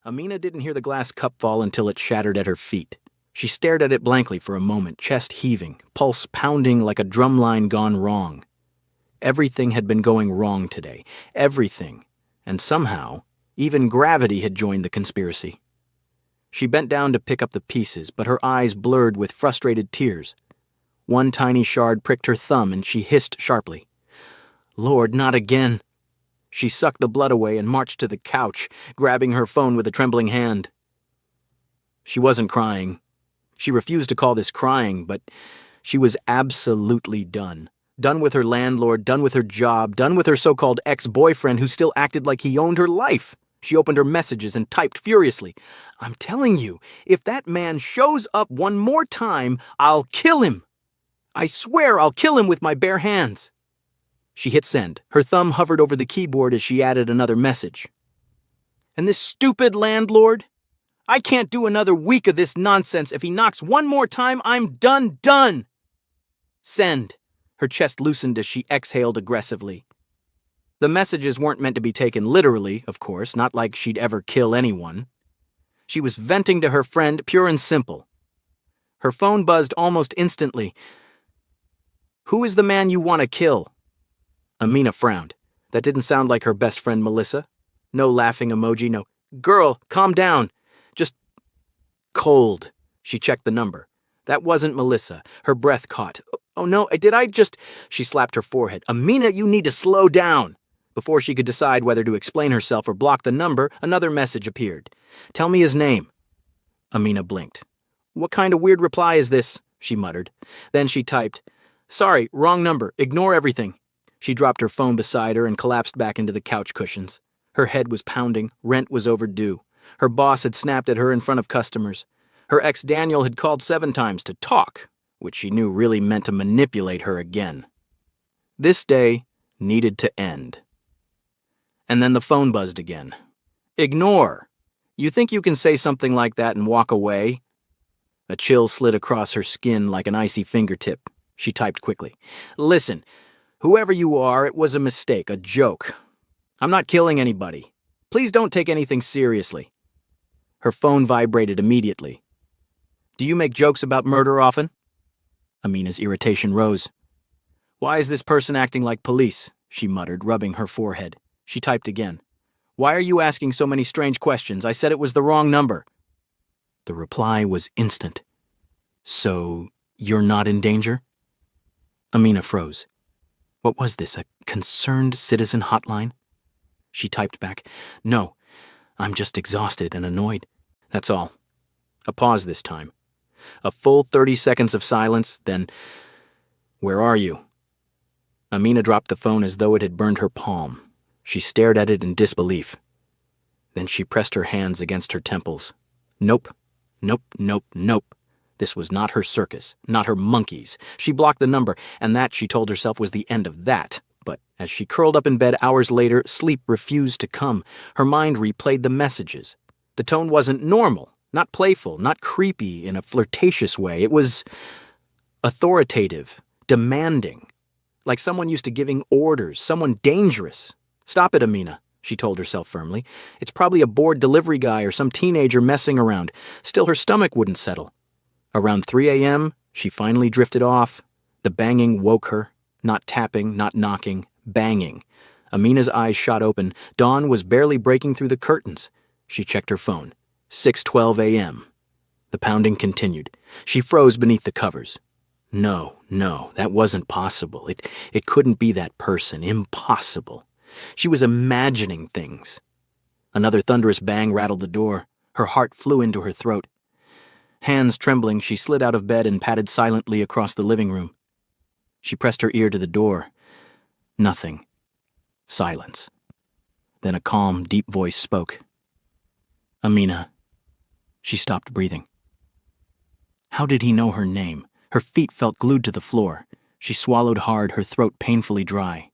Amina didn't hear the glass cup fall until it shattered at her feet. She stared at it blankly for a moment, chest heaving, pulse pounding like a drumline gone wrong. Everything had been going wrong today. Everything. And somehow, even gravity had joined the conspiracy. She bent down to pick up the pieces, but her eyes blurred with frustrated tears. One tiny shard pricked her thumb and she hissed sharply. "Lord, not again." She sucked the blood away and marched to the couch, grabbing her phone with a trembling hand. She wasn't crying. She refused to call this crying, but she was absolutely done. Done with her landlord, done with her job, done with her so-called ex-boyfriend who still acted like he owned her life. She opened her messages and typed furiously. "I'm telling you, if that man shows up one more time, I'll kill him. I swear I'll kill him with my bare hands." She hit send. Her thumb hovered over the keyboard as she added another message. "And this stupid landlord? I can't do another week of this nonsense. If he knocks one more time, I'm done. Send." Her chest loosened as she exhaled aggressively. The messages weren't meant to be taken literally, of course, not like she'd ever kill anyone. She was venting to her friend, pure and simple. Her phone buzzed almost instantly. "Who is the man you want to kill?" Amina frowned. That didn't sound like her best friend Melissa. No laughing emoji, no, "Girl, calm down. Just cold." She checked the number. That wasn't Melissa. Her breath caught. "Oh no, did I just..." She slapped her forehead. "Amina, you need to slow down." Before she could decide whether to explain herself or block the number, another message appeared. "Tell me his name." Amina blinked. "What kind of weird reply is this?" she muttered. Then she typed, "Sorry, wrong number. Ignore everything." She dropped her phone beside her and collapsed back into the couch cushions. Her head was pounding. Rent was overdue. Her boss had snapped at her in front of customers. Her ex Daniel had called 7 times to talk, which she knew really meant to manipulate her again. This day needed to end. And then the phone buzzed again. "Ignore. You think you can say something like that and walk away?" A chill slid across her skin like an icy fingertip. She typed quickly. "Listen, whoever you are, it was a mistake, a joke. I'm not killing anybody. Please don't take anything seriously." Her phone vibrated immediately. "Do you make jokes about murder often?" Amina's irritation rose. "Why is this person acting like police?" she muttered, rubbing her forehead. She typed again. "Why are you asking so many strange questions? I said it was the wrong number." The reply was instant. "So, you're not in danger?" Amina froze. What was this, a concerned citizen hotline? She typed back, "No, I'm just exhausted and annoyed. That's all." A pause this time. A full 30 seconds of silence, then, "Where are you?" Amina dropped the phone as though it had burned her palm. She stared at it in disbelief. Then she pressed her hands against her temples. Nope. This was not her circus, not her monkeys. She blocked the number, and that, she told herself, was the end of that. But as she curled up in bed hours later, sleep refused to come. Her mind replayed the messages. The tone wasn't normal, not playful, not creepy in a flirtatious way. It was authoritative, demanding, like someone used to giving orders, someone dangerous. "Stop it, Amina," she told herself firmly. "It's probably a bored delivery guy or some teenager messing around." Still, her stomach wouldn't settle. Around 3 a.m., she finally drifted off. The banging woke her. Not tapping, not knocking, banging. Amina's eyes shot open. Dawn was barely breaking through the curtains. She checked her phone. 6:12 a.m. The pounding continued. She froze beneath the covers. No, that wasn't possible. It couldn't be that person. Impossible. She was imagining things. Another thunderous bang rattled the door. Her heart flew into her throat. Hands trembling, she slid out of bed and padded silently across the living room. She pressed her ear to the door. Nothing. Silence. Then a calm, deep voice spoke. "Amina." She stopped breathing. How did he know her name? Her feet felt glued to the floor. She swallowed hard, her throat painfully dry.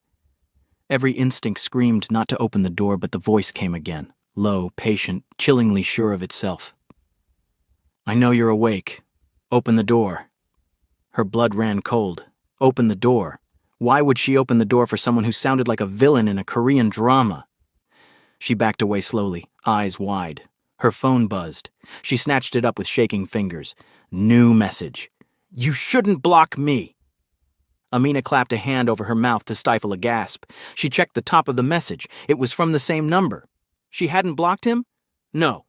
Every instinct screamed not to open the door, but the voice came again, low, patient, chillingly sure of itself. "I know you're awake. Open the door." Her blood ran cold. Open the door. Why would she open the door for someone who sounded like a villain in a Korean drama? She backed away slowly, eyes wide. Her phone buzzed. She snatched it up with shaking fingers. New message. You shouldn't block me. Amina clapped a hand over her mouth to stifle a gasp. She checked the top of the message. It was from the same number. She hadn't blocked him? No.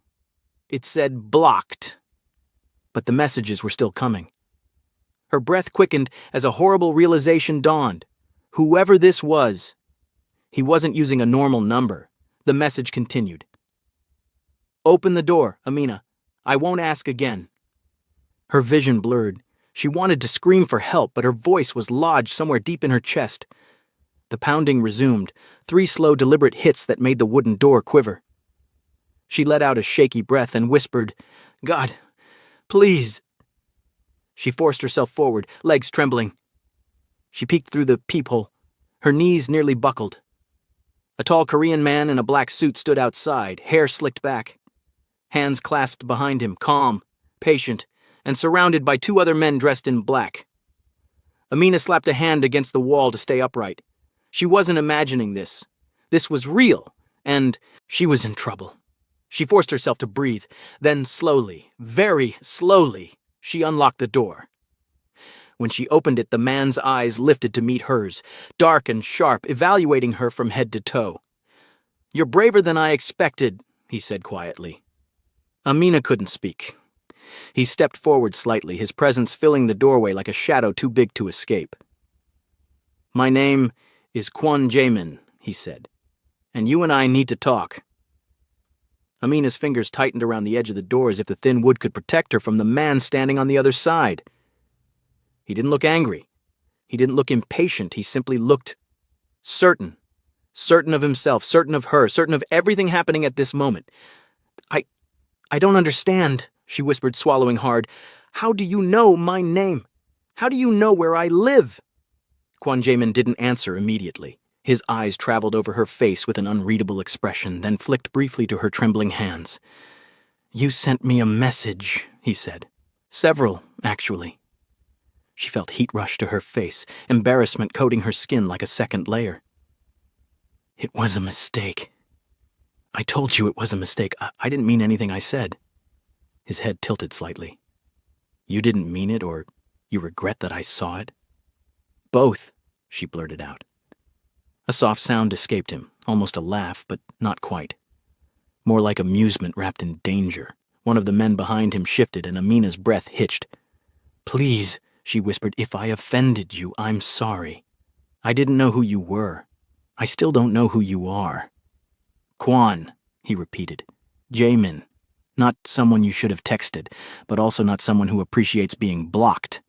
It said blocked. But the messages were still coming. Her breath quickened as a horrible realization dawned. Whoever this was, he wasn't using a normal number. The message continued. Open the door, Amina. I won't ask again. Her vision blurred. She wanted to scream for help, but her voice was lodged somewhere deep in her chest. The pounding resumed, 3 slow, deliberate hits that made the wooden door quiver. She let out a shaky breath and whispered, God, please. She forced herself forward, legs trembling. She peeked through the peephole. Her knees nearly buckled. A tall Korean man in a black suit stood outside, hair slicked back. Hands clasped behind him, calm, patient, and surrounded by 2 other men dressed in black. Amina slapped a hand against the wall to stay upright. She wasn't imagining this. This was real, and she was in trouble. She forced herself to breathe. Then slowly, very slowly, she unlocked the door. When she opened it, the man's eyes lifted to meet hers, dark and sharp, evaluating her from head to toe. You're braver than I expected, he said quietly. Amina couldn't speak. He stepped forward slightly, his presence filling the doorway like a shadow too big to escape. My name is Kwon Jae-min, he said, and you and I need to talk. Amina's fingers tightened around the edge of the door as if the thin wood could protect her from the man standing on the other side. He didn't look angry. He didn't look impatient. He simply looked certain. Certain of himself, certain of her, certain of everything happening at this moment. I don't understand, she whispered, swallowing hard. How do you know my name? How do you know where I live? Kwon Jae-min didn't answer immediately. His eyes traveled over her face with an unreadable expression, then flicked briefly to her trembling hands. You sent me a message, he said. Several, actually. She felt heat rush to her face, embarrassment coating her skin like a second layer. It was a mistake. I told you it was a mistake. I didn't mean anything I said. His head tilted slightly. You didn't mean it, or you regret that I saw it? Both, she blurted out. A soft sound escaped him, almost a laugh, but not quite. More like amusement wrapped in danger. One of the men behind him shifted, and Amina's breath hitched. Please, she whispered, if I offended you, I'm sorry. I didn't know who you were. I still don't know who you are. Kwon, he repeated. Jae-min. Not someone you should have texted, but also not someone who appreciates being blocked.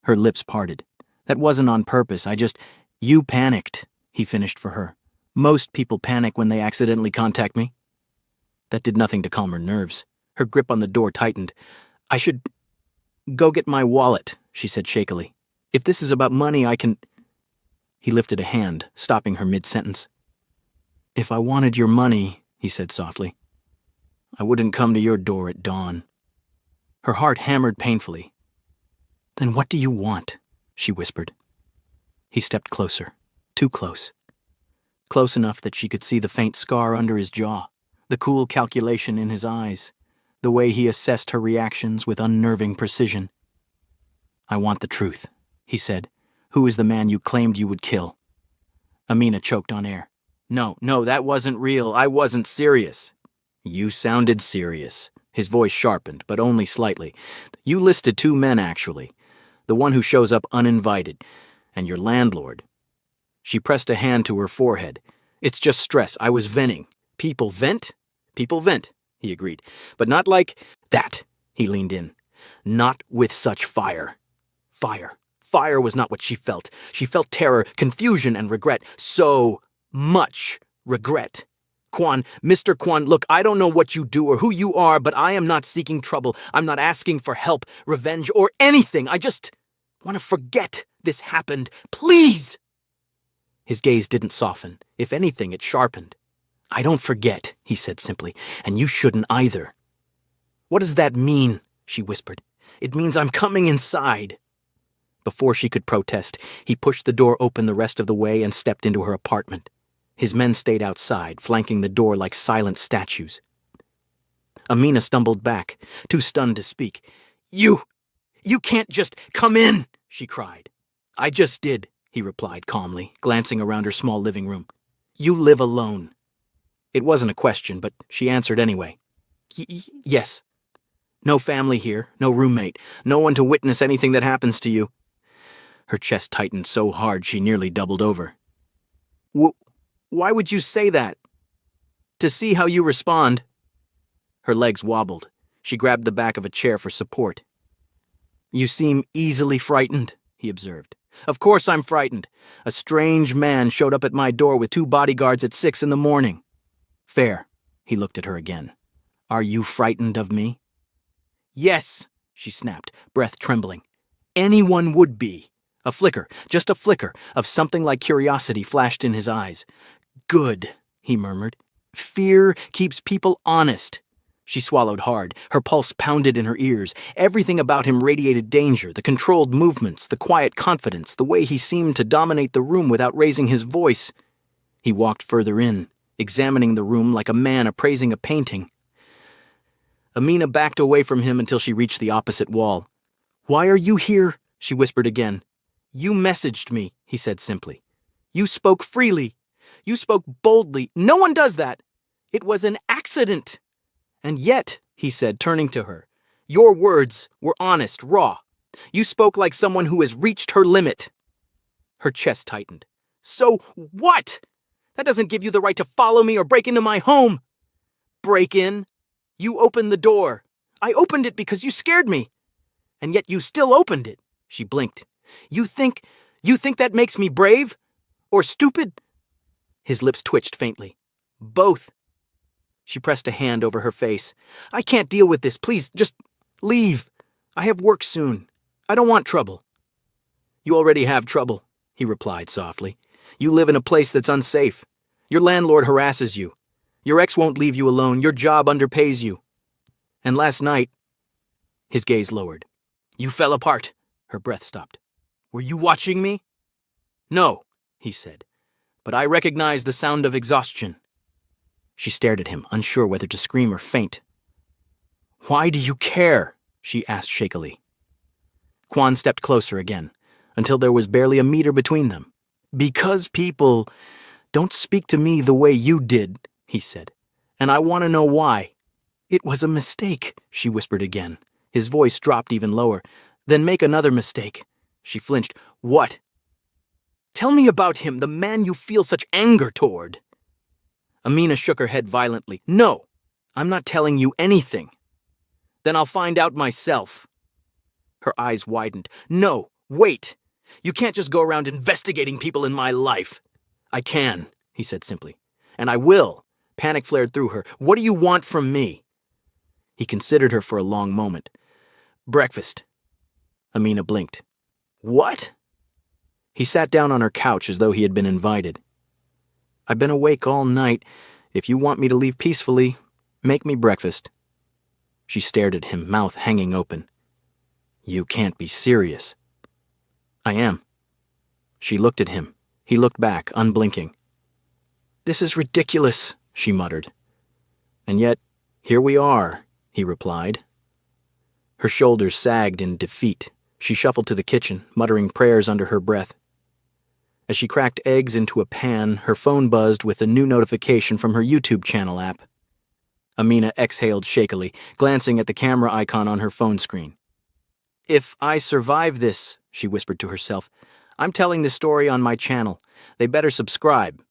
Her lips parted. That wasn't on purpose. You panicked, he finished for her. Most people panic when they accidentally contact me. That did nothing to calm her nerves. Her grip on the door tightened. I should go get my wallet, she said shakily. If this is about money, I can... He lifted a hand, stopping her mid-sentence. If I wanted your money, he said softly, I wouldn't come to your door at dawn. Her heart hammered painfully. Then what do you want? She whispered. He stepped closer, too close. Close enough that she could see the faint scar under his jaw, the cool calculation in his eyes, the way he assessed her reactions with unnerving precision. I want the truth, he said. Who is the man you claimed you would kill? Amina choked on air. No, that wasn't real. I wasn't serious. You sounded serious. His voice sharpened, but only slightly. You listed 2 men, actually. The one who shows up uninvited, and your landlord. She pressed a hand to her forehead. It's just stress. I was venting. People vent? People vent, he agreed. But not like that, he leaned in. Not with such fire. Fire. Fire was not what she felt. She felt terror, confusion, and regret. So much regret. Kwon, Mr. Kwon, look, I don't know what you do or who you are, but I am not seeking trouble. I'm not asking for help, revenge, or anything. I just want to forget this happened. Please! His gaze didn't soften. If anything, it sharpened. I don't forget, he said simply, and you shouldn't either. What does that mean? She whispered. It means I'm coming inside. Before she could protest, he pushed the door open the rest of the way and stepped into her apartment. His men stayed outside, flanking the door like silent statues. Amina stumbled back, too stunned to speak. You can't just come in, she cried. I just did, he replied calmly, glancing around her small living room. You live alone. It wasn't a question, but she answered anyway. Yes. No family here, no roommate, no one to witness anything that happens to you. Her chest tightened so hard she nearly doubled over. Why would you say that? To see how you respond. Her legs wobbled. She grabbed the back of a chair for support. You seem easily frightened, he observed. Of course I'm frightened. A strange man showed up at my door with 2 bodyguards at 6 a.m. Fair. He looked at her again. Are you frightened of me? Yes, she snapped, breath trembling. Anyone would be. A flicker, just a flicker, of something like curiosity flashed in his eyes. Good, he murmured. Fear keeps people honest. She swallowed hard. Her pulse pounded in her ears. Everything about him radiated danger, the controlled movements, the quiet confidence, the way he seemed to dominate the room without raising his voice. He walked further in, examining the room like a man appraising a painting. Amina backed away from him until she reached the opposite wall. Why are you here? She whispered again. You messaged me, he said simply. You spoke freely. You spoke boldly. No one does that. It was an accident. And yet, he said, turning to her, your words were honest, raw. You spoke like someone who has reached her limit. Her chest tightened. So what? That doesn't give you the right to follow me or break into my home. Break in? You opened the door. I opened it because you scared me. And yet you still opened it. She blinked. You think that makes me brave? Or stupid? His lips twitched faintly. Both. She pressed a hand over her face. I can't deal with this. Please, just leave. I have work soon. I don't want trouble. You already have trouble, he replied softly. You live in a place that's unsafe. Your landlord harasses you. Your ex won't leave you alone. Your job underpays you. And last night, his gaze lowered. You fell apart. Her breath stopped. Were you watching me? No, he said, but I recognized the sound of exhaustion. She stared at him, unsure whether to scream or faint. Why do you care? She asked shakily. Quan stepped closer again, until there was barely a meter between them. Because people don't speak to me the way you did, he said, and I want to know why. It was a mistake, she whispered again. His voice dropped even lower. Then make another mistake. She flinched. What? Tell me about him, the man you feel such anger toward. Amina shook her head violently. No, I'm not telling you anything. Then I'll find out myself. Her eyes widened. No, wait. You can't just go around investigating people in my life. I can, he said simply. And I will. Panic flared through her. What do you want from me? He considered her for a long moment. Breakfast. Amina blinked. What? He sat down on her couch as though he had been invited. I've been awake all night. If you want me to leave peacefully, make me breakfast. She stared at him, mouth hanging open. You can't be serious. I am. She looked at him. He looked back, unblinking. This is ridiculous, she muttered. And yet, here we are, he replied. Her shoulders sagged in defeat. She shuffled to the kitchen, muttering prayers under her breath. As she cracked eggs into a pan, her phone buzzed with a new notification from her YouTube channel app. Amina exhaled shakily, glancing at the camera icon on her phone screen. If I survive this, she whispered to herself, I'm telling this story on my channel. They better subscribe.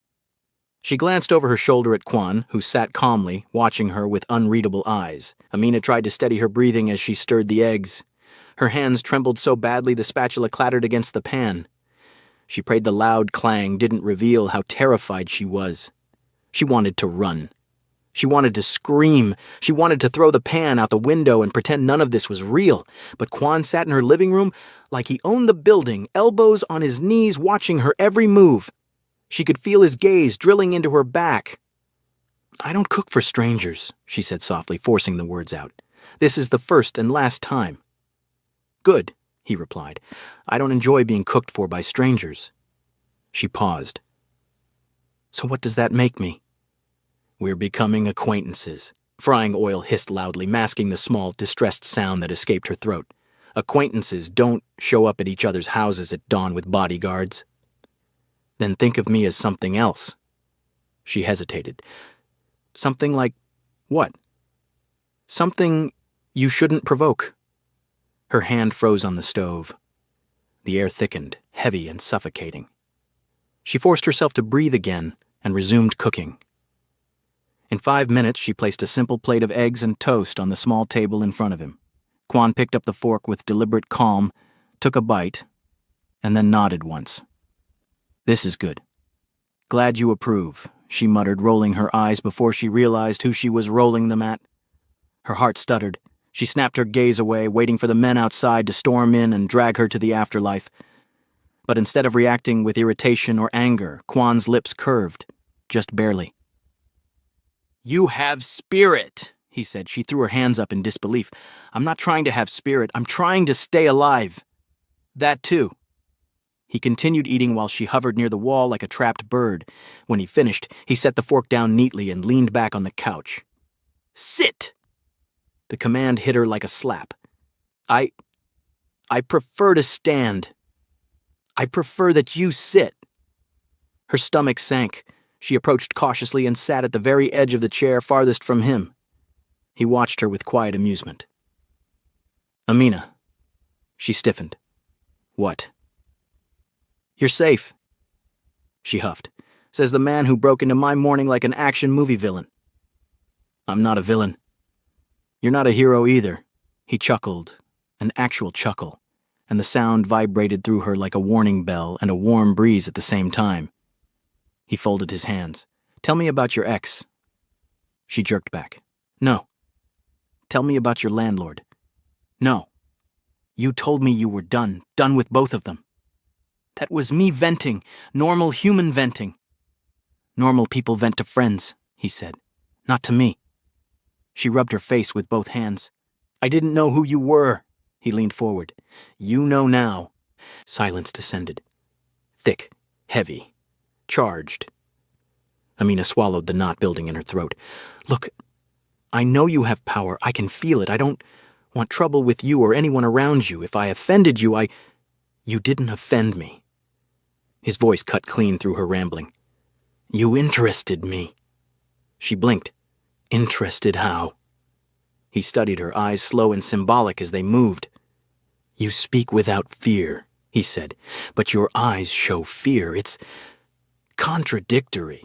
She glanced over her shoulder at Quan, who sat calmly, watching her with unreadable eyes. Amina tried to steady her breathing as she stirred the eggs. Her hands trembled so badly the spatula clattered against the pan. She prayed the loud clang didn't reveal how terrified she was. She wanted to run. She wanted to scream. She wanted to throw the pan out the window and pretend none of this was real. But Quan sat in her living room like he owned the building, elbows on his knees, watching her every move. She could feel his gaze drilling into her back. I don't cook for strangers, she said softly, forcing the words out. This is the first and last time. Good, he replied. I don't enjoy being cooked for by strangers. She paused. So what does that make me? We're becoming acquaintances. Frying oil hissed loudly, masking the small, distressed sound that escaped her throat. Acquaintances don't show up at each other's houses at dawn with bodyguards. Then think of me as something else. She hesitated. Something like what? Something you shouldn't provoke. Her hand froze on the stove. The air thickened, heavy and suffocating. She forced herself to breathe again and resumed cooking. In 5 minutes, she placed a simple plate of eggs and toast on the small table in front of him. Quan picked up the fork with deliberate calm, took a bite, and then nodded once. "This is good. Glad you approve," she muttered, rolling her eyes before she realized who she was rolling them at. Her heart stuttered. She snapped her gaze away, waiting for the men outside to storm in and drag her to the afterlife. But instead of reacting with irritation or anger, Quan's lips curved, just barely. "You have spirit," he said. She threw her hands up in disbelief. "I'm not trying to have spirit. I'm trying to stay alive." "That too." He continued eating while she hovered near the wall like a trapped bird. When he finished, he set the fork down neatly and leaned back on the couch. "Sit!" The command hit her like a slap. I prefer to stand. I prefer that you sit." Her stomach sank. She approached cautiously and sat at the very edge of the chair farthest from him. He watched her with quiet amusement. "Amina." She stiffened. "What?" "You're safe," she huffed. "Says the man who broke into my morning like an action movie villain." "I'm not a villain." "You're not a hero either." He chuckled, an actual chuckle, and the sound vibrated through her like a warning bell and a warm breeze at the same time. He folded his hands. "Tell me about your ex." She jerked back. "No." "Tell me about your landlord." "No." "You told me you were done with both of them." "That was me venting, normal human venting." "Normal people vent to friends," he said. "Not to me." She rubbed her face with both hands. "I didn't know who you were." He leaned forward. "You know now." Silence descended. Thick, heavy, charged. Amina swallowed the knot building in her throat. "Look, I know you have power. I can feel it. I don't want trouble with you or anyone around you. If I offended you, You didn't offend me." His voice cut clean through her rambling. "You interested me." She blinked. "Interested how?" He studied her, eyes slow and symbolic as they moved. "You speak without fear," he said, "but your eyes show fear. It's contradictory."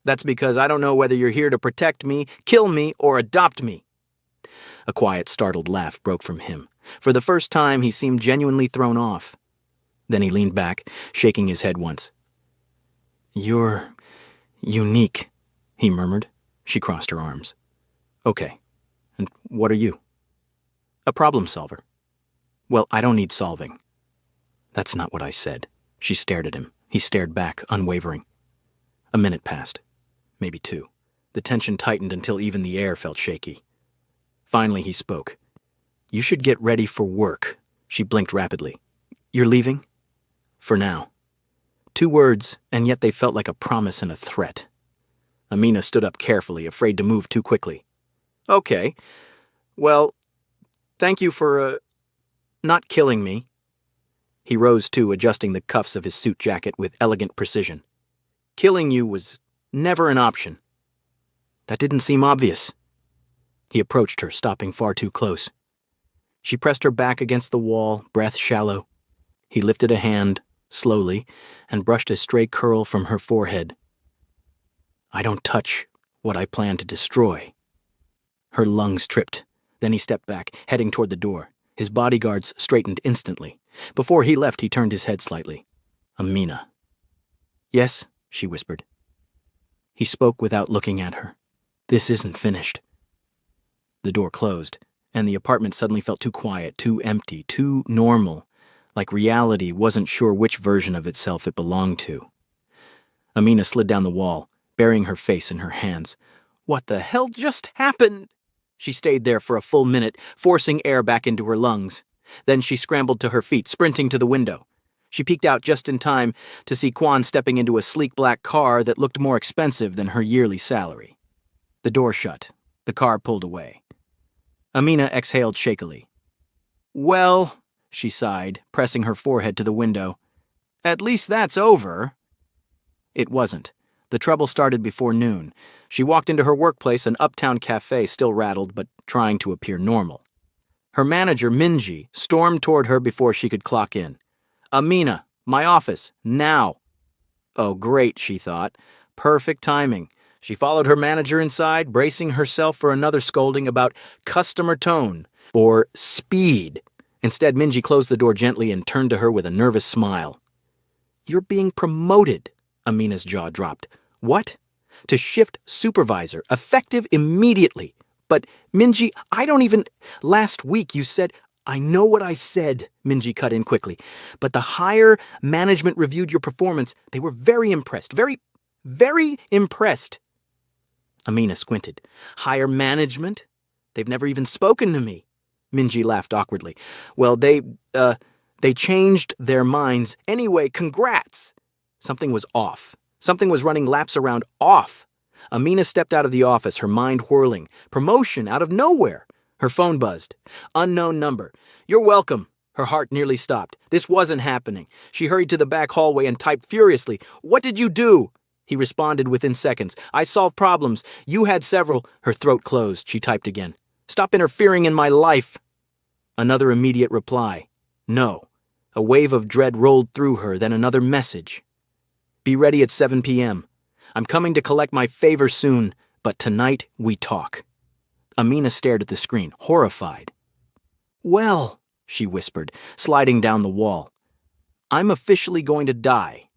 "That's because I don't know whether you're here to protect me, kill me, or adopt me." A quiet, startled laugh broke from him. For the first time, he seemed genuinely thrown off. Then he leaned back, shaking his head once. "You're unique," he murmured. She crossed her arms. "Okay. And what are you?" "A problem solver." "Well, I don't need solving." "That's not what I said." She stared at him. He stared back, unwavering. A minute passed. Maybe 2. The tension tightened until even the air felt shaky. Finally, he spoke. "You should get ready for work." She blinked rapidly. "You're leaving?" "For now." 2 words, and yet they felt like a promise and a threat. Amina stood up carefully, afraid to move too quickly. "Okay. Well, thank you for, not killing me." He rose too, adjusting the cuffs of his suit jacket with elegant precision. "Killing you was never an option." "That didn't seem obvious." He approached her, stopping far too close. She pressed her back against the wall, breath shallow. He lifted a hand, slowly, and brushed a stray curl from her forehead. "I don't touch what I plan to destroy." Her lungs tripped. Then he stepped back, heading toward the door. His bodyguards straightened instantly. Before he left, he turned his head slightly. "Amina." "Yes," she whispered. He spoke without looking at her. "This isn't finished." The door closed, and the apartment suddenly felt too quiet, too empty, too normal, like reality wasn't sure which version of itself it belonged to. Amina slid down the wall, burying her face in her hands. "What the hell just happened?" She stayed there for a full minute, forcing air back into her lungs. Then she scrambled to her feet, sprinting to the window. She peeked out just in time to see Quan stepping into a sleek black car that looked more expensive than her yearly salary. The door shut, The car pulled away. Amina exhaled shakily. Well, she sighed, pressing her forehead to the window, at least that's over. It wasn't. The trouble started before noon. She walked into her workplace, an uptown cafe still rattled but trying to appear normal. Her manager, Minji, stormed toward her before she could clock in. Amina, my office, now. Oh, great, she thought. Perfect timing. She followed her manager inside, bracing herself for another scolding about customer tone, or speed. Instead, Minji closed the door gently and turned to her with a nervous smile. You're being promoted, Amina's jaw dropped. What? To shift supervisor, effective immediately. But, Minji, I don't even... Last week you said... I know what I said, Minji cut in quickly. But the higher management reviewed your performance, they were very impressed. Very impressed. Amina squinted. Higher management? They've never even spoken to me. Minji laughed awkwardly. Well, they changed their minds. Anyway, congrats. Something was off. Something was running laps around off. Amina stepped out of the office, her mind whirling. Promotion out of nowhere. Her phone buzzed. Unknown number. You're welcome. Her heart nearly stopped. This wasn't happening. She hurried to the back hallway and typed furiously. What did you do? He responded within seconds. I solved problems. You had several. Her throat closed. She typed again. Stop interfering in my life. Another immediate reply. No. A wave of dread rolled through her, then another message. Be ready at 7 p.m. I'm coming to collect my favor soon, but tonight we talk. Amina stared at the screen, horrified. Well, she whispered, sliding down the wall. I'm officially going to die.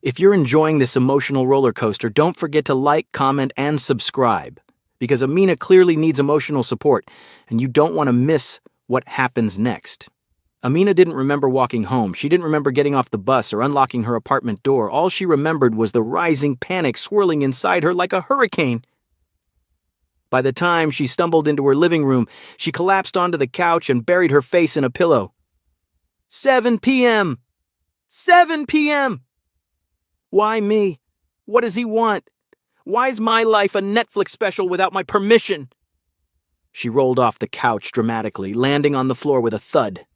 If you're enjoying this emotional roller coaster, don't forget to like, comment, and subscribe, because Amina clearly needs emotional support, and you don't want to miss what happens next. Amina didn't remember walking home. She didn't remember getting off the bus or unlocking her apartment door. All she remembered was the rising panic swirling inside her like a hurricane. By the time she stumbled into her living room, she collapsed onto the couch and buried her face in a pillow. 7 p.m. 7 p.m. Why me? What does he want? Why is my life a Netflix special without my permission? She rolled off the couch dramatically, landing on the floor with a thud.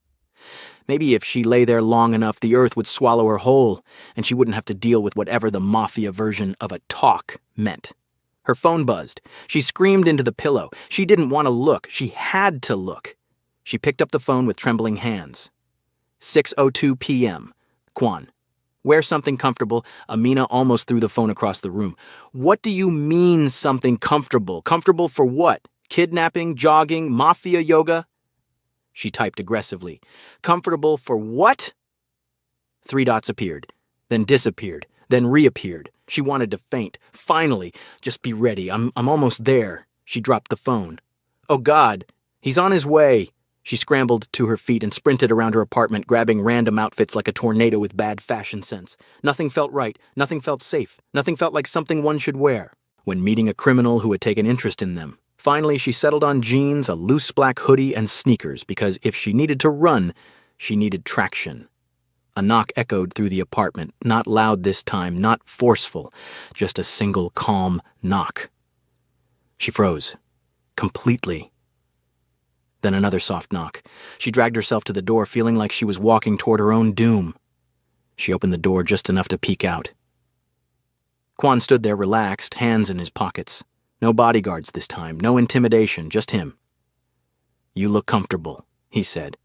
Maybe if she lay there long enough, the earth would swallow her whole, and she wouldn't have to deal with whatever the Mafia version of a talk meant. Her phone buzzed. She screamed into the pillow. She didn't want to look. She had to look. She picked up the phone with trembling hands. 6:02 p.m. Kwan. Wear something comfortable. Amina almost threw the phone across the room. What do you mean something comfortable? Comfortable for what? Kidnapping, jogging, Mafia yoga? She typed aggressively. Comfortable for what? 3 dots appeared, then disappeared, then reappeared. She wanted to faint. Finally, just be ready. I'm almost there. She dropped the phone. Oh God, he's on his way. She scrambled to her feet and sprinted around her apartment, grabbing random outfits like a tornado with bad fashion sense. Nothing felt right. Nothing felt safe. Nothing felt like something one should wear when meeting a criminal who had taken interest in them. Finally, she settled on jeans, a loose black hoodie, and sneakers because if she needed to run, she needed traction. A knock echoed through the apartment, not loud this time, not forceful, just a single calm knock. She froze. Completely. Then another soft knock. She dragged herself to the door, feeling like she was walking toward her own doom. She opened the door just enough to peek out. Kwan stood there relaxed, hands in his pockets. No bodyguards this time, no intimidation, just him. You look comfortable, he said.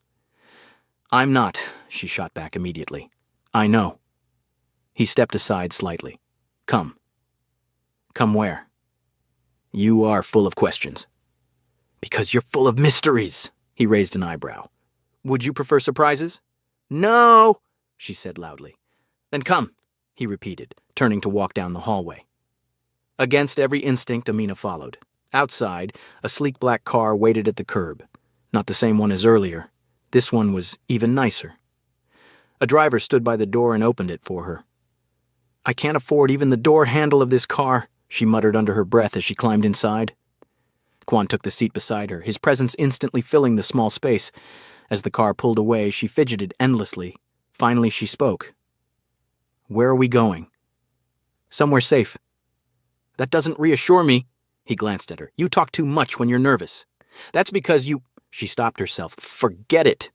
I'm not, she shot back immediately. I know. He stepped aside slightly. Come. Come where? You are full of questions. Because you're full of mysteries, he raised an eyebrow. Would you prefer surprises? No, she said loudly. Then come, he repeated, turning to walk down the hallway. Against every instinct, Amina followed. Outside, a sleek black car waited at the curb. Not the same one as earlier. This one was even nicer. A driver stood by the door and opened it for her. I can't afford even the door handle of this car, she muttered under her breath as she climbed inside. Kwan took the seat beside her, his presence instantly filling the small space. As the car pulled away, she fidgeted endlessly. Finally, she spoke. Where are we going? Somewhere safe. That doesn't reassure me. He glanced at her. You talk too much when you're nervous. That's because you... She stopped herself. Forget it.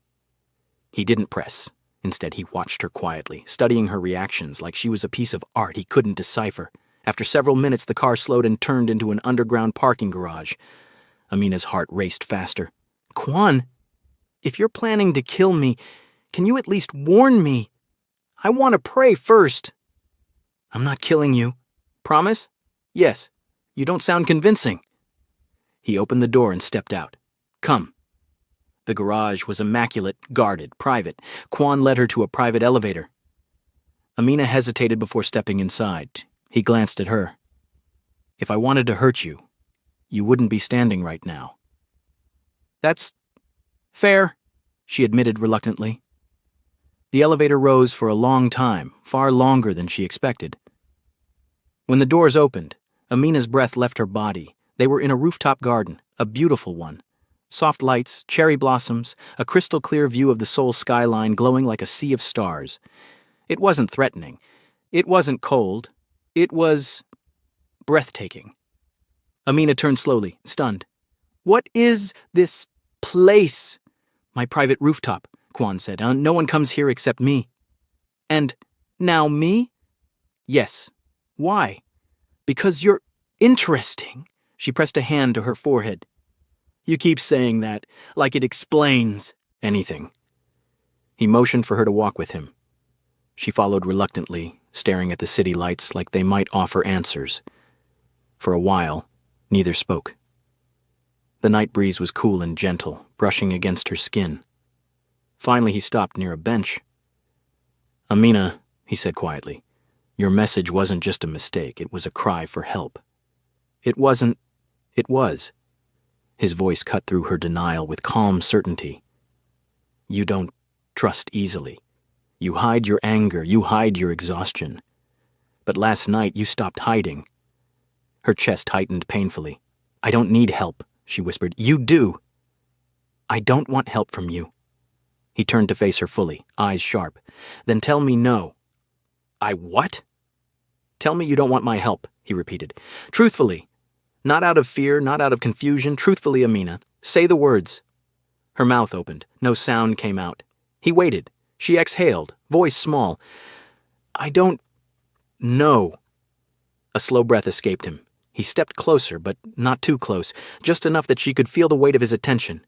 He didn't press. Instead, he watched her quietly, studying her reactions like she was a piece of art he couldn't decipher. After several minutes, the car slowed and turned into an underground parking garage. Amina's heart raced faster. Quan, if you're planning to kill me, can you at least warn me? I want to pray first. I'm not killing you. Promise? Yes. You don't sound convincing. He opened the door and stepped out. Come. The garage was immaculate, guarded, private. Quan led her to a private elevator. Amina hesitated before stepping inside. He glanced at her. If I wanted to hurt you, you wouldn't be standing right now. That's fair, she admitted reluctantly. The elevator rose for a long time, far longer than she expected. When the doors opened, Amina's breath left her body. They were in a rooftop garden, a beautiful one. Soft lights, cherry blossoms, a crystal-clear view of the Seoul skyline glowing like a sea of stars. It wasn't threatening. It wasn't cold. It was breathtaking. Amina turned slowly, stunned. What is this place? My private rooftop, Quan said. No one comes here except me. And now me? Yes. Why? Because you're interesting. She pressed a hand to her forehead. You keep saying that, like it explains anything. He motioned for her to walk with him. She followed reluctantly, staring at the city lights like they might offer answers. For a while, neither spoke. The night breeze was cool and gentle, brushing against her skin. Finally, he stopped near a bench. Amina, he said quietly, your message wasn't just a mistake, it was a cry for help. It wasn't, it was. His voice cut through her denial with calm certainty. You don't trust easily. You hide your anger, you hide your exhaustion. But last night you stopped hiding. Her chest tightened painfully. I don't need help, she whispered. You do. I don't want help from you. He turned to face her fully, eyes sharp. Then tell me no. I what? Tell me you don't want my help, he repeated. Truthfully. Not out of fear, not out of confusion. Truthfully, Amina. Say the words. Her mouth opened. No sound came out. He waited. She exhaled, voice small. I don't know. A slow breath escaped him. He stepped closer, but not too close, just enough that she could feel the weight of his attention.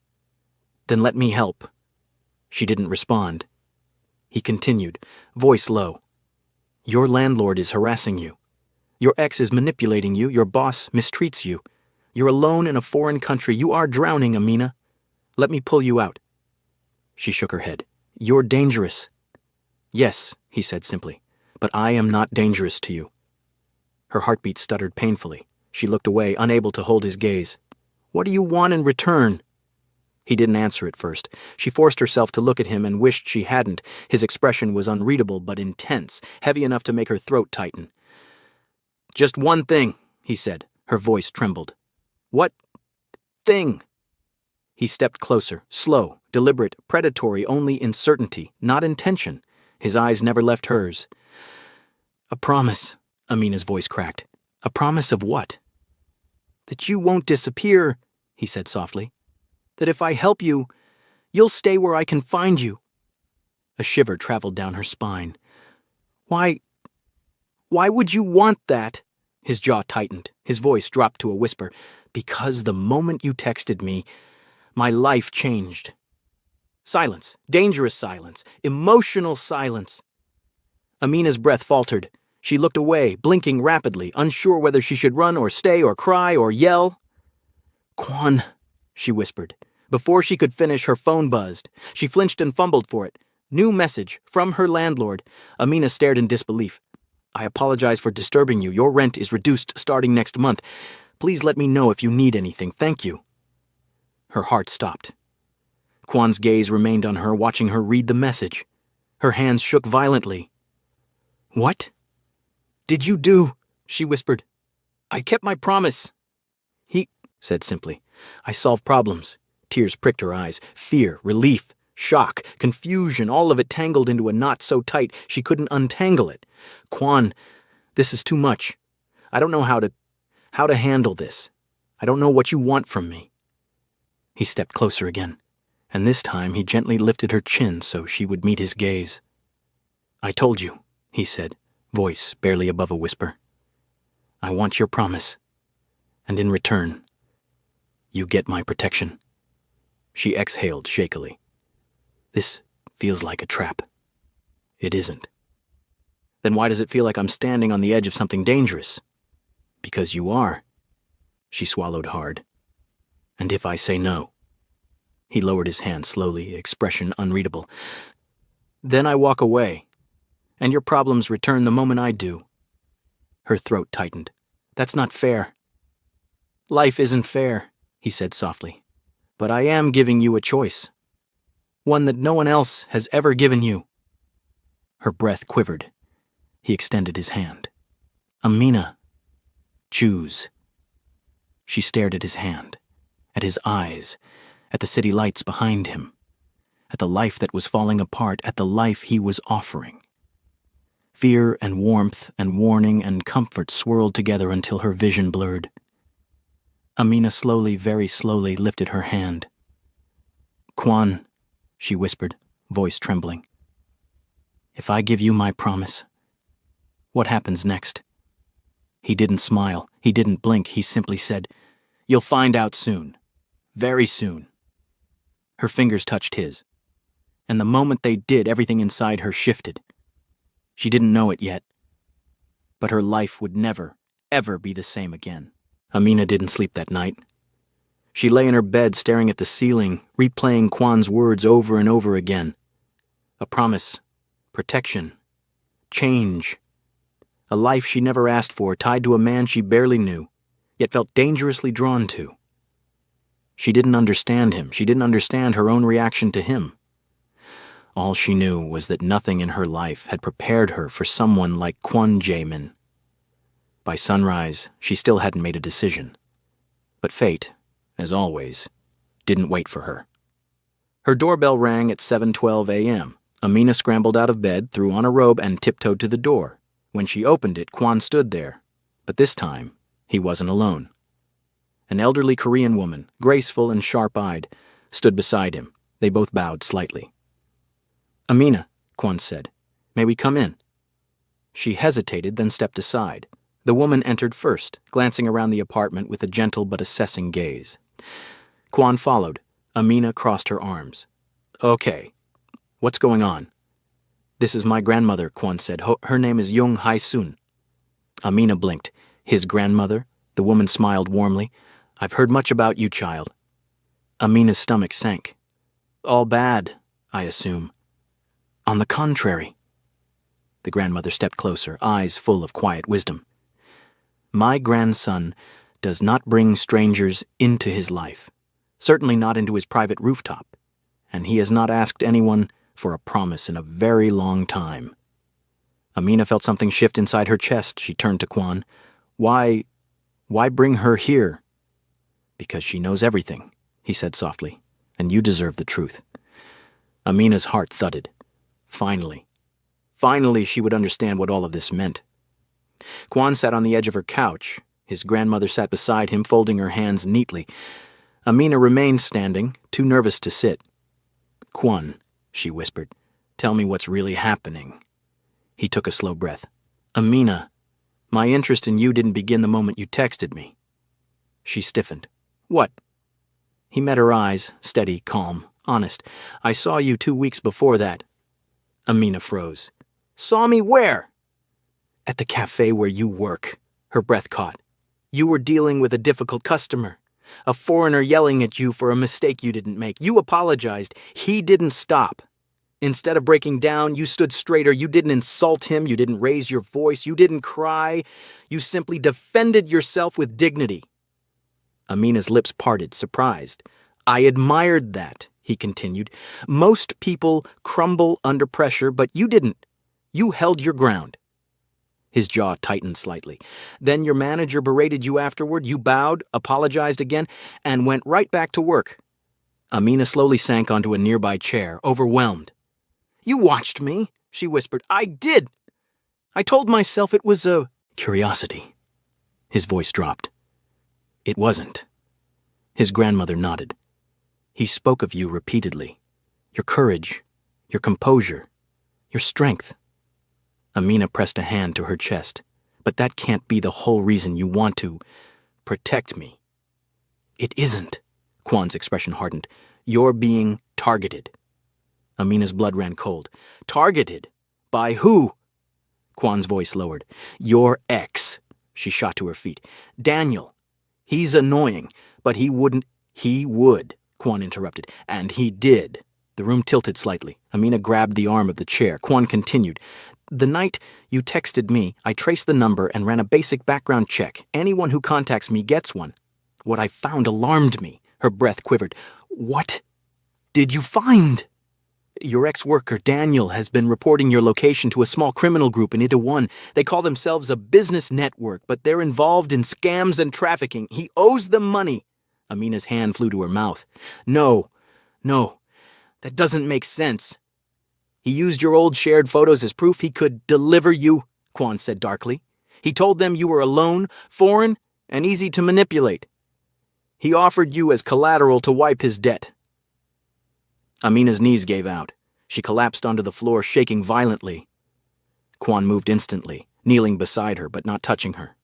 Then let me help. She didn't respond. He continued, voice low. Your landlord is harassing you. Your ex is manipulating you. Your boss mistreats you. You're alone in a foreign country. You are drowning, Amina. Let me pull you out. She shook her head. You're dangerous. Yes, he said simply, but I am not dangerous to you. Her heartbeat stuttered painfully. She looked away, unable to hold his gaze. What do you want in return? He didn't answer at first. She forced herself to look at him and wished she hadn't. His expression was unreadable but intense, heavy enough to make her throat tighten. Just one thing, he said. Her voice trembled. What thing? He stepped closer, slow, deliberate, predatory only in certainty, not intention. His eyes never left hers. A promise, Amina's voice cracked. A promise of what? That you won't disappear, he said softly. That if I help you, you'll stay where I can find you. A shiver traveled down her spine. Why would you want that? His jaw tightened. His voice dropped to a whisper. Because the moment you texted me, my life changed. Silence. Dangerous silence. Emotional silence. Amina's breath faltered. She looked away, blinking rapidly, unsure whether she should run or stay or cry or yell. Quan, she whispered. Before she could finish, her phone buzzed. She flinched and fumbled for it. New message from her landlord. Amina stared in disbelief. I apologize for disturbing you. Your rent is reduced starting next month. Please let me know if you need anything. Thank you. Her heart stopped. Quan's gaze remained on her, watching her read the message. Her hands shook violently. What did you do? She whispered. I kept my promise. He said simply. I solve problems. Tears pricked her eyes. Fear, relief, shock, confusion, all of it tangled into a knot so tight she couldn't untangle it. Quan, this is too much. I don't know how to handle this. I don't know what you want from me." He stepped closer again, and this time he gently lifted her chin so she would meet his gaze. "I told you," he said, voice barely above a whisper. "I want your promise, and in return, you get my protection." She exhaled shakily. "This feels like a trap." "It isn't." "Then why does it feel like I'm standing on the edge of something dangerous?" "Because you are." She swallowed hard. "And if I say no?" He lowered his hand slowly, expression unreadable. "Then I walk away, and your problems return the moment I do." Her throat tightened. "That's not fair." "Life isn't fair," he said softly. "But I am giving you a choice. One that no one else has ever given you." Her breath quivered. He extended his hand. "Amina, choose." She stared at his hand, at his eyes, at the city lights behind him, at the life that was falling apart, at the life he was offering. Fear and warmth and warning and comfort swirled together until her vision blurred. Amina slowly, very slowly, lifted her hand. "Quan," she whispered, voice trembling. "If I give you my promise, what happens next?" He didn't smile. He didn't blink. He simply said, "You'll find out soon. Very soon." Her fingers touched his, and the moment they did, everything inside her shifted. She didn't know it yet, but her life would never, ever be the same again. Amina didn't sleep that night. She lay in her bed staring at the ceiling, replaying Quan's words over and over again. A promise, protection, change. A life she never asked for, tied to a man she barely knew, yet felt dangerously drawn to. She didn't understand him. She didn't understand her own reaction to him. All she knew was that nothing in her life had prepared her for someone like Quan Jamin. By sunrise, she still hadn't made a decision. But fate, as always, didn't wait for her. Her doorbell rang at 7:12 a.m. Amina scrambled out of bed, threw on a robe, and tiptoed to the door. When she opened it, Quan stood there. But this time, he wasn't alone. An elderly Korean woman, graceful and sharp-eyed, stood beside him. They both bowed slightly. "Amina," Quan said, "may we come in?" She hesitated, then stepped aside. The woman entered first, glancing around the apartment with a gentle but assessing gaze. Quan followed. Amina crossed her arms. "Okay, what's going on?" "This is my grandmother," Quan said. "Her name is Jung Hai-sun." Amina blinked. "His grandmother?" The woman smiled warmly. "I've heard much about you, child." Amina's stomach sank. "All bad, I assume." "On the contrary." The grandmother stepped closer, eyes full of quiet wisdom. "My grandson does not bring strangers into his life, certainly not into his private rooftop, and he has not asked anyone for a promise in a very long time." Amina felt something shift inside her chest. She turned to Quan. Why bring her here?" "Because she knows everything," he said softly, "and you deserve the truth." Amina's heart thudded. Finally she would understand what all of this meant. Quan sat on the edge of her couch. His grandmother sat beside him, folding her hands neatly. Amina remained standing, too nervous to sit. "Quan," she whispered, "tell me what's really happening." He took a slow breath. "Amina, my interest in you didn't begin the moment you texted me." She stiffened. "What?" He met her eyes, steady, calm, honest. "I saw you 2 weeks before that." Amina froze. "Saw me where?" "At the cafe where you work." Her breath caught. "You were dealing with a difficult customer. A foreigner yelling at you for a mistake you didn't make. You apologized. He didn't stop. Instead of breaking down, you stood straighter. You didn't insult him. You didn't raise your voice. You didn't cry. You simply defended yourself with dignity." Amina's lips parted, surprised. "I admired that," he continued. "Most people crumble under pressure, but you didn't. You held your ground." His jaw tightened slightly. "Then your manager berated you afterward. You bowed, apologized again, and went right back to work." Amina slowly sank onto a nearby chair, overwhelmed. "You watched me," she whispered. "I did. I told myself it was a curiosity." His voice dropped. It wasn't. His grandmother nodded. He spoke of you repeatedly. Your courage, your composure, your strength. Amina pressed a hand to her chest. But that can't be the whole reason you want to protect me. It isn't. Kwan's expression hardened. You're being targeted. Amina's blood ran cold. Targeted? By who? Kwan's voice lowered. Your ex. She shot to her feet. Daniel. He's annoying, but he wouldn't. He would, Kwan interrupted. And he did. The room tilted slightly. Amina grabbed the arm of the chair. Kwan continued. The night you texted me, I traced the number and ran a basic background check. Anyone who contacts me gets one. What I found alarmed me. Her breath quivered. What did you find? Your ex-worker, Daniel, has been reporting your location to a small criminal group in Itaewon. They call themselves a business network, but they're involved in scams and trafficking. He owes them money. Amina's hand flew to her mouth. No, that doesn't make sense. He used your old shared photos as proof he could deliver you, Kwan said darkly. He told them you were alone, foreign, and easy to manipulate. He offered you as collateral to wipe his debt. Amina's knees gave out. She collapsed onto the floor, shaking violently. Kwan moved instantly, kneeling beside her but not touching her.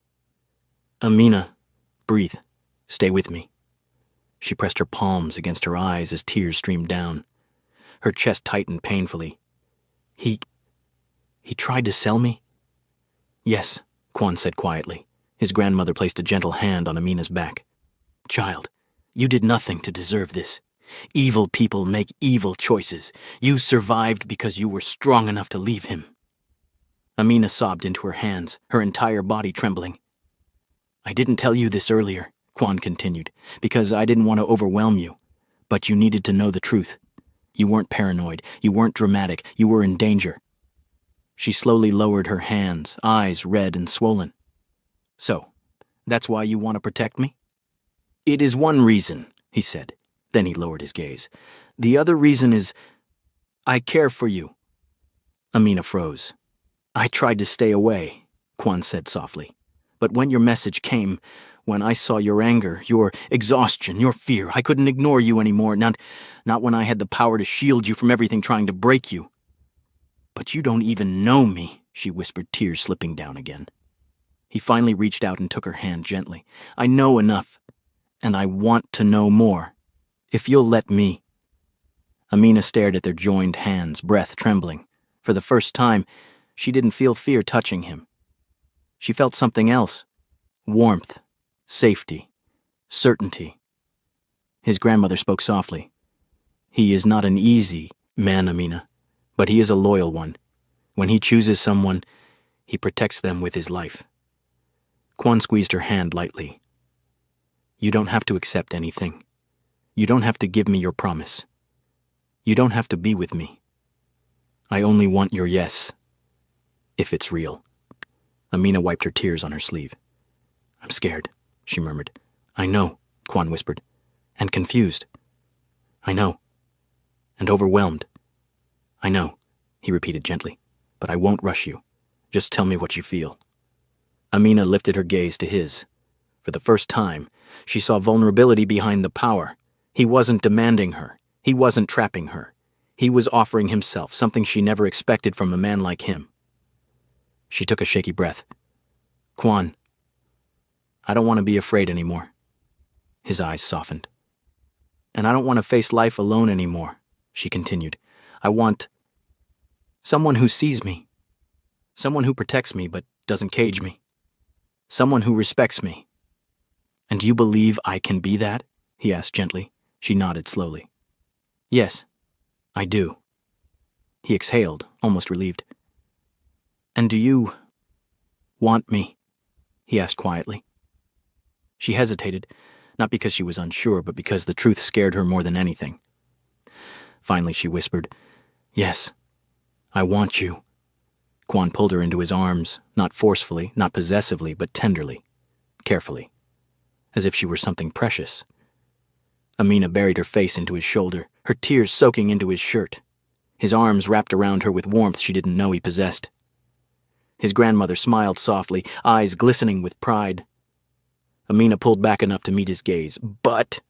Amina, breathe. Stay with me. She pressed her palms against her eyes as tears streamed down. Her chest tightened painfully. He tried to sell me? Yes, Kwan said quietly. His grandmother placed a gentle hand on Amina's back. Child, you did nothing to deserve this. Evil people make evil choices. You survived because you were strong enough to leave him. Amina sobbed into her hands, her entire body trembling. I didn't tell you this earlier, Kwan continued, because I didn't want to overwhelm you. But you needed to know the truth. You weren't paranoid. You weren't dramatic. You were in danger. She slowly lowered her hands, eyes red and swollen. So, that's why you want to protect me? It is one reason, he said. Then he lowered his gaze. The other reason is, I care for you. Amina froze. I tried to stay away, Kwan said softly. But when your message came, when I saw your anger, your exhaustion, your fear, I couldn't ignore you anymore, not when I had the power to shield you from everything trying to break you. But you don't even know me, she whispered, tears slipping down again. He finally reached out and took her hand gently. I know enough, and I want to know more. If you'll let me. Amina stared at their joined hands, breath trembling. For the first time, she didn't feel fear touching him. She felt something else. Warmth, safety, certainty. His grandmother spoke softly. He is not an easy man, Amina, but he is a loyal one. When he chooses someone, he protects them with his life. Kwan squeezed her hand lightly. You don't have to accept anything. You don't have to give me your promise. You don't have to be with me. I only want your yes, if it's real. Amina wiped her tears on her sleeve. I'm scared, she murmured. I know, Kwan whispered. And confused. I know. And overwhelmed. I know, he repeated gently. But I won't rush you. Just tell me what you feel. Amina lifted her gaze to his. For the first time, she saw vulnerability behind the power. He wasn't demanding her. He wasn't trapping her. He was offering himself, something she never expected from a man like him. She took a shaky breath. Kwan, I don't want to be afraid anymore. His eyes softened. And I don't want to face life alone anymore, she continued. I want someone who sees me. Someone who protects me but doesn't cage me. Someone who respects me. And do you believe I can be that? He asked gently. She nodded slowly. Yes, I do. He exhaled, almost relieved. And do you want me? He asked quietly. She hesitated, not because she was unsure, but because the truth scared her more than anything. Finally, she whispered, Yes, I want you. Kwan pulled her into his arms, not forcefully, not possessively, but tenderly, carefully, as if she were something precious. Amina buried her face into his shoulder, her tears soaking into his shirt. His arms wrapped around her with warmth she didn't know he possessed. His grandmother smiled softly, eyes glistening with pride. Amina pulled back enough to meet his gaze. But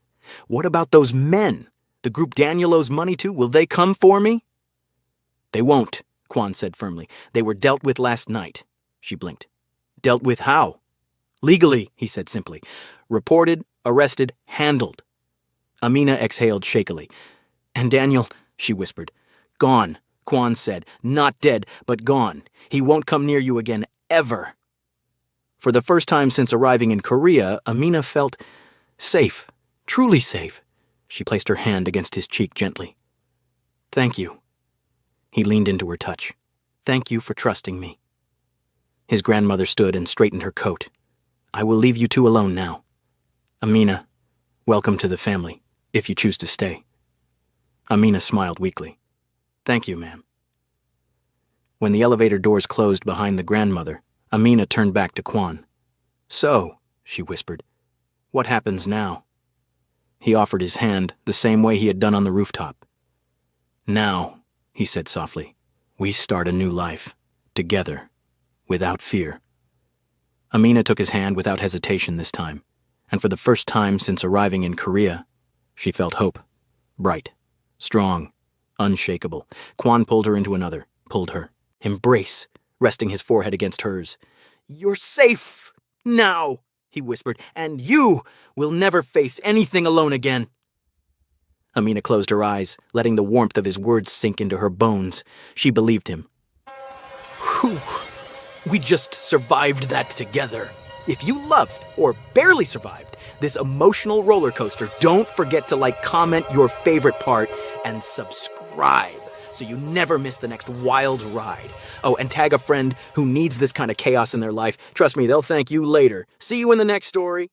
what about those men? The group Daniel owes money to? Will they come for me? They won't, Quan said firmly. They were dealt with last night. She blinked. Dealt with how? Legally, he said simply. Reported, arrested, handled. Amina exhaled shakily. And Daniel, she whispered. Gone, Quan said. Not dead, but gone. He won't come near you again, ever. For the first time since arriving in Korea, Amina felt safe, truly safe. She placed her hand against his cheek gently. Thank you. He leaned into her touch. Thank you for trusting me. His grandmother stood and straightened her coat. I will leave you two alone now. Amina, welcome to the family, if you choose to stay. Amina smiled weakly. Thank you, ma'am. When the elevator doors closed behind the grandmother, Amina turned back to Quan. So, she whispered, what happens now? He offered his hand the same way he had done on the rooftop. Now, he said softly, we start a new life, together, without fear. Amina took his hand without hesitation this time, and for the first time since arriving in Korea, she felt hope. Bright, strong, unshakable. Quan pulled her into another, pulled her. Embrace, resting his forehead against hers. You're safe now, he whispered, and you will never face anything alone again. Amina closed her eyes, letting the warmth of his words sink into her bones. She believed him. Whew. We just survived that together. If you loved, or barely survived, this emotional roller coaster, don't forget to comment your favorite part, and subscribe so you never miss the next wild ride. Oh, and tag a friend who needs this kind of chaos in their life. Trust me, they'll thank you later. See you in the next story.